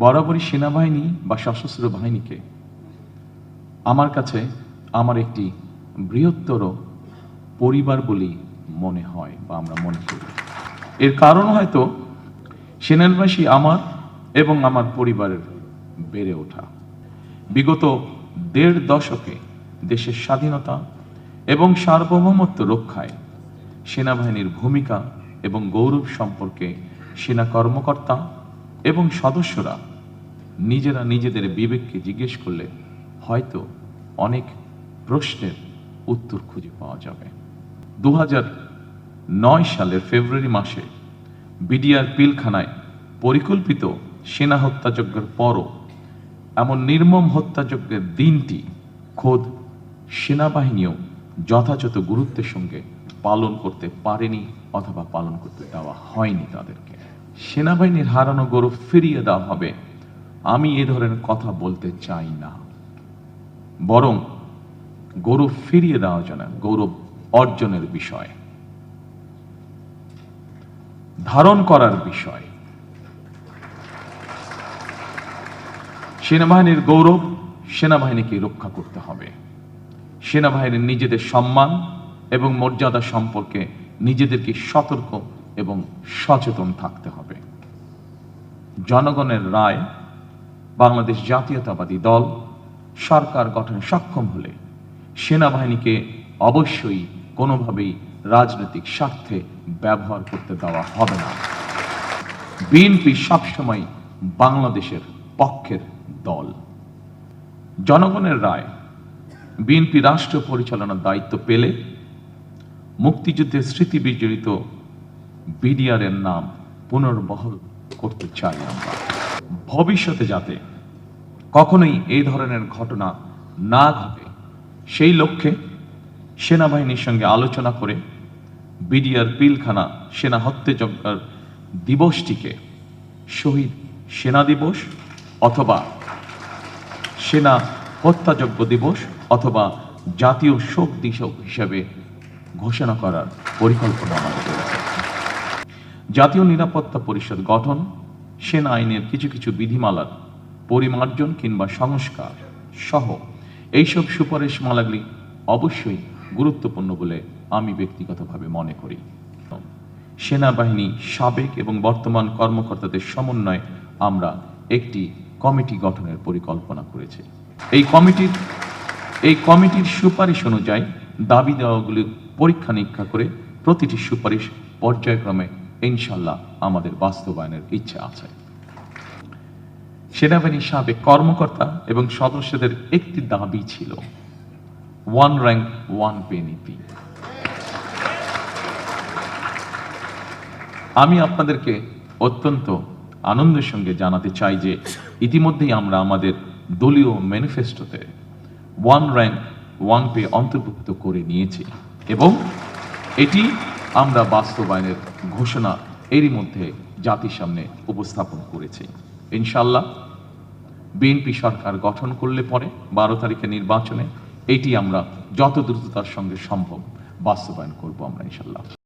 বরাবরই সেনাবাহিনী বা সশস্ত্র বাহিনীকে আমার কাছে আমার একটি বৃহত্তর পরিবার বলেই মনে হয় বা আমরা মনে করি। এর কারণ হয়তো সেনাবাসী আমার এবং আমার পরিবারের বেড়ে ওঠা। বিগত ১.৫ দশকে দেশের স্বাধীনতা এবং সার্বভৌমত্ব রক্ষায় সেনাবাহিনীর ভূমিকা এবং গৌরব সম্পর্কে সেনা কর্মকর্তা এবং সদস্যরা নিজেরা নিজেদের বিবেককে জিজ্ঞেস করলে হয়তো অনেক প্রশ্নের উত্তর খুঁজে পাওয়া যাবে। ২০০৯ সালের ফেব্রুয়ারি মাসে বিডিআর পিলখানায় পরিকল্পিত সেনা হত্যাযজ্ঞের পরও এমন নির্মম হত্যাযজ্ঞের দিনটি খোদ সেনাবাহিনীও যথাযথ গুরুত্বের সঙ্গে পালন করতে পারেনি অথবা পালন করতে দেওয়া হয়নি তাদেরকে। সেনাবাহিনীর হারানো গৌরব ফিরিয়ে দেওয়া হবে, আমি এ ধরনের কথা বলতে চাই না। বরং গৌরব ফিরিয়ে দেওয়া যায় না, গৌরব অর্জনের বিষয়, ধারণ করার বিষয়। সেনাবাহিনীর গৌরব সেনাবাহিনীকে রক্ষা করতে হবে। সেনাবাহিনীর নিজেদের সম্মান এবং মর্যাদা সম্পর্কে নিজেদেরকে সতর্ক এবং সচেতন থাকতে হবে। জনগণের রায় বাংলাদেশ জাতীয়তাবাদী দল সরকার গঠনে সক্ষম হলে সেনাবাহিনীকে অবশ্যই কোনোভাবেই রাজনৈতিক স্বার্থে ব্যবহার করতে দেওয়া হবে না। বিএনপি সবসময় বাংলাদেশের পক্ষের দল। জনগণের রায় বিএনপি রাষ্ট্র পরিচালনার দায়িত্ব পেলে মুক্তিযুদ্ধের স্মৃতি বিজড়িত বিডিআর এর নাম পুনর্বহাল করতে চাই আমরা। ভবিষ্যতে যাতে কখনোই এই ধরনের ঘটনা না ঘটে সেই লক্ষ্যে সেনাবাহিনীর সঙ্গে আলোচনা করে বিডিআর পিলখানা সেনা হত্যাযজ্ঞের দিবসটিকে শহীদ সেনা দিবস অথবা সেনা হত্যাযজ্ঞ দিবস অথবা জাতীয় শোক দিবস হিসেবে ঘোষণা করার পরিকল্পনা আমাদের রয়েছে। জাতীয় নিরাপত্তা পরিষদ গঠন, সেনা আইনের কিছু কিছু বিধিমালার পরিমার্জন কিংবা সংস্কার সহ এইসব সুপারিশমালাগুলি অবশ্যই গুরুত্বপূর্ণ বলে আমি ব্যক্তিগতভাবে মনে করি। সেনাবাহিনী সাবেক এবং বর্তমান কর্মকর্তাদের সমন্বয়ে আমরা একটি কমিটি গঠনের পরিকল্পনা করেছি। এই কমিটির সুপারিশ অনুযায়ী দাবি দেওয়াগুলি পরীক্ষা নিরীক্ষা করে প্রতিটি সুপারিশ পর্যায়ক্রমে ইনশাল্লাহ আমাদের বাস্তবায়নের ইচ্ছা আছে। সেনাবাহিনীর সাবেক কর্মকর্তা এবং সদস্যদের একটি দাবি ছিল ওয়ান র্যাঙ্ক ওয়ান পে নীতি। আমি আপনাদেরকে অত্যন্ত আনন্দের সঙ্গে জানাতে চাই যে ইতিমধ্যেই আমরা আমাদের দলীয় ম্যানিফেস্টোতে ওয়ান র্যাঙ্ক ওয়ান পে অন্তর্ভুক্ত করে নিয়েছি এবং এটি আমরা বাস্তবায়নের ঘোষণা এরই মধ্যে জাতির সামনে উপস্থাপন করেছি। ইনশাল্লাহ বিএনপি সরকার গঠন করলে পরে 12 তারিখের নির্বাচনে এটি আমরা যত দ্রুততার সঙ্গে সম্ভব বাস্তবায়ন করব আমরা ইনশাল্লাহ।